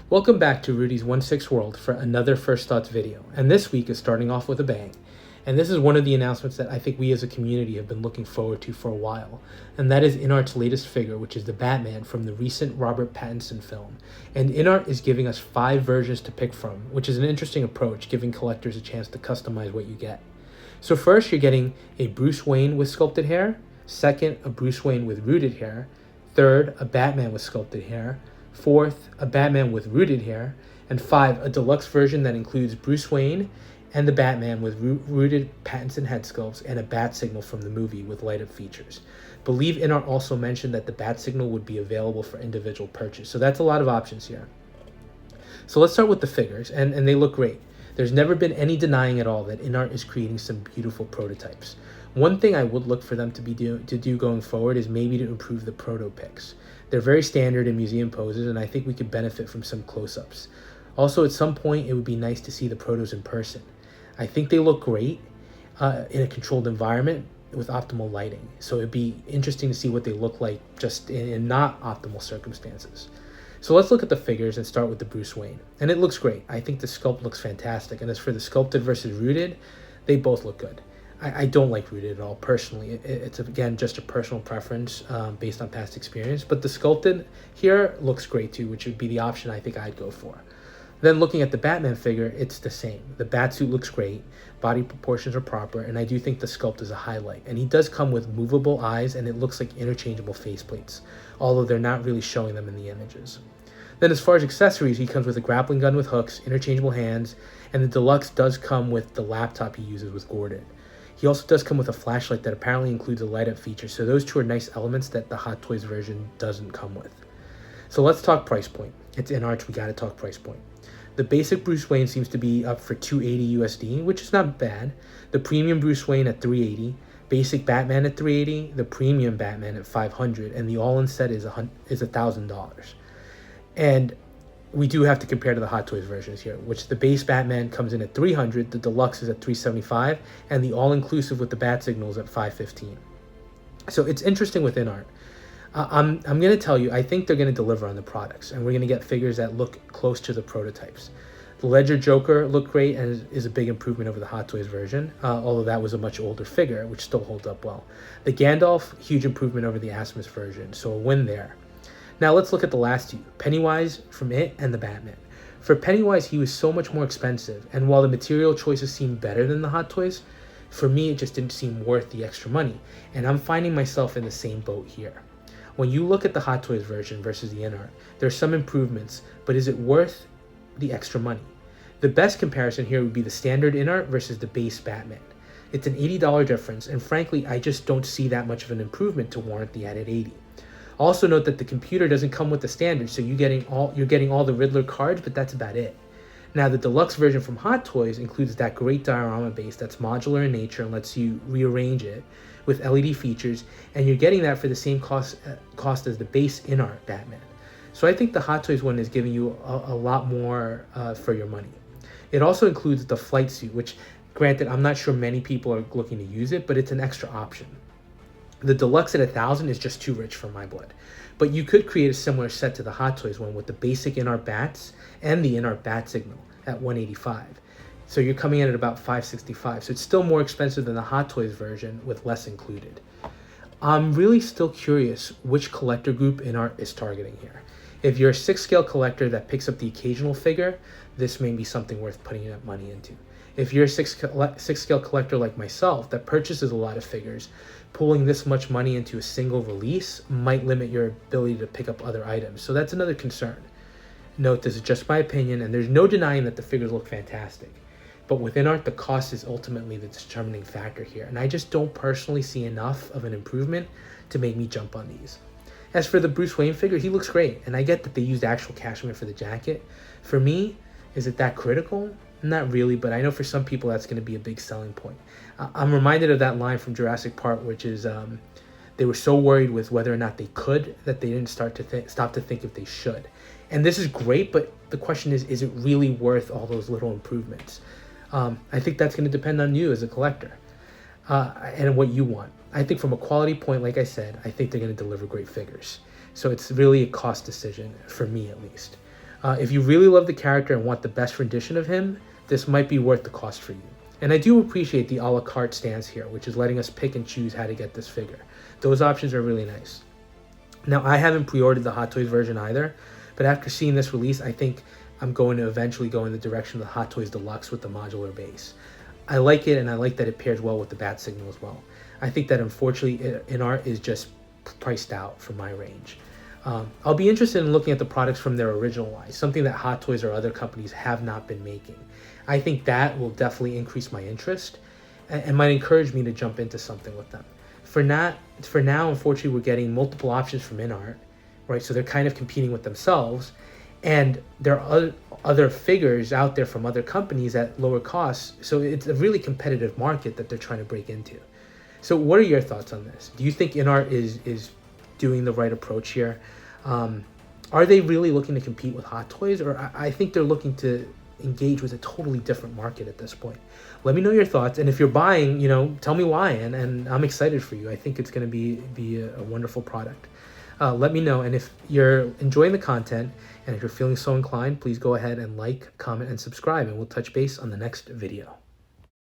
Welcome back to Rudy's 1/6 World for another First Thoughts video, and this week is starting off with a bang. And this is one of the announcements that I think we as a community have been looking forward to for a while, and that is InART's latest figure, which is the Batman from the recent Robert Pattinson film. And InART is giving us 5 versions to pick from, which is an interesting approach, giving collectors a chance to customize what you get. So first, you're getting a Bruce Wayne with sculpted hair, second, a Bruce Wayne with rooted hair, third, a Batman with sculpted hair, fourth, a Batman with rooted hair, and 5, a deluxe version that includes Bruce Wayne and the Batman with rooted Pattinson head sculpts and a bat signal from the movie with light-up features. Believe InART also mentioned that the bat signal would be available for individual purchase, so that's a lot of options here. So let's start with the figures, and they look great. There's never been any denying at all that InART is creating some beautiful prototypes. One thing I would look for them to do going forward is maybe to improve the proto pics. They're very standard in museum poses, and I think we could benefit from some close-ups. Also, at some point, it would be nice to see the protos in person. I think they look great in a controlled environment with optimal lighting. So it'd be interesting to see what they look like just in not optimal circumstances. So let's look at the figures and start with the Bruce Wayne. And it looks great. I think the sculpt looks fantastic. And as for the sculpted versus rooted, they both look good. I don't like rooted at all personally. It's again just a personal preference based on past experience. But the sculpted here looks great too, which would be the option I think I'd go for. Then looking at the Batman figure, it's the same. The Batsuit looks great, body proportions are proper, and I do think the sculpt is a highlight. And he does come with movable eyes, and it looks like interchangeable faceplates, although they're not really showing them in the images. Then as far as accessories, he comes with a grappling gun with hooks, interchangeable hands, and the deluxe does come with the laptop he uses with Gordon. He also does come with a flashlight that apparently includes a light-up feature, so those two are nice elements that the Hot Toys version doesn't come with. So let's talk price point. It's InART, we gotta talk price point. The basic Bruce Wayne seems to be up for $280 USD, which is not bad. The premium Bruce Wayne at $380, basic Batman at $380, the premium Batman at $500, and the all-in set is $1,000. And we do have to compare to the Hot Toys versions here, which the base Batman comes in at $300, the deluxe is at $375, and the all-inclusive with the bat signal is at $515. So it's interesting with InART. I'm going to tell you, I think they're going to deliver on the products, and we're going to get figures that look close to the prototypes. The Ledger Joker looked great and is a big improvement over the Hot Toys version, although that was a much older figure, which still holds up well. The Gandalf, huge improvement over the Asmus version, so a win there. Now let's look at the last two, Pennywise from It and the Batman. For Pennywise, he was so much more expensive, and while the material choices seemed better than the Hot Toys, for me it just didn't seem worth the extra money, and I'm finding myself in the same boat here. When you look at the Hot Toys version versus the InART, there's some improvements, but is it worth the extra money? The best comparison here would be the standard InART versus the base Batman. It's an $80 difference, and frankly, I just don't see that much of an improvement to warrant the added $80. Also note that the computer doesn't come with the standard, so you're getting all the Riddler cards, but that's about it. Now, the deluxe version from Hot Toys includes that great Diorama Base that's modular in nature and lets you rearrange it with LED features, and you're getting that for the same cost as the base InART Batman. So I think the Hot Toys one is giving you a lot more for your money. It also includes the flight suit, which, granted, I'm not sure many people are looking to use it, but it's an extra option. The deluxe at $1,000 is just too rich for my blood. But you could create a similar set to the Hot Toys one with the basic InART bats and the InART bat signal at $185. So you're coming in at about $565. So it's still more expensive than the Hot Toys version with less included. I'm really still curious which collector group InART is targeting here. If you're a 6-scale collector that picks up the occasional figure, this may be something worth putting that money into. If you're a 6-scale collector like myself that purchases a lot of figures, pulling this much money into a single release might limit your ability to pick up other items. So that's another concern. Note, this is just my opinion, and there's no denying that the figures look fantastic. But with InART, the cost is ultimately the determining factor here, and I just don't personally see enough of an improvement to make me jump on these. As for the Bruce Wayne figure, he looks great, and I get that they used actual cashmere for the jacket. For me, is it that critical? Not really, but I know for some people that's going to be a big selling point. I'm reminded of that line from Jurassic Park, which is they were so worried with whether or not they could that they didn't stop to think if they should. And this is great, but the question is it really worth all those little improvements? I think that's going to depend on you as a collector and what you want. I think from a quality point, like I said, I think they're going to deliver great figures. So it's really a cost decision, for me at least. If you really love the character and want the best rendition of him, this might be worth the cost for you. And I do appreciate the a la carte stance here, which is letting us pick and choose how to get this figure. Those options are really nice. Now, I haven't pre-ordered the Hot Toys version either, but after seeing this release, I think I'm going to eventually go in the direction of the Hot Toys Deluxe with the modular base. I like it, and I like that it pairs well with the bat signal as well. I think that unfortunately InART is just priced out for my range. I'll be interested in looking at the products from their original line, something that Hot Toys or other companies have not been making. I think that will definitely increase my interest and might encourage me to jump into something with them. For now, unfortunately, we're getting multiple options from InART, right? So they're kind of competing with themselves, and there are other figures out there from other companies at lower costs. So it's a really competitive market that they're trying to break into. So what are your thoughts on this? Do you think InART is doing the right approach here? Are they really looking to compete with Hot Toys, or I think they're looking to engage with a totally different market at this point? Let me know your thoughts, and if you're buying, tell me why, and I'm excited for you. I think it's going to be a wonderful product. Let me know, and if you're enjoying the content and if you're feeling so inclined, please go ahead and like, comment, and subscribe, and we'll touch base on the next video.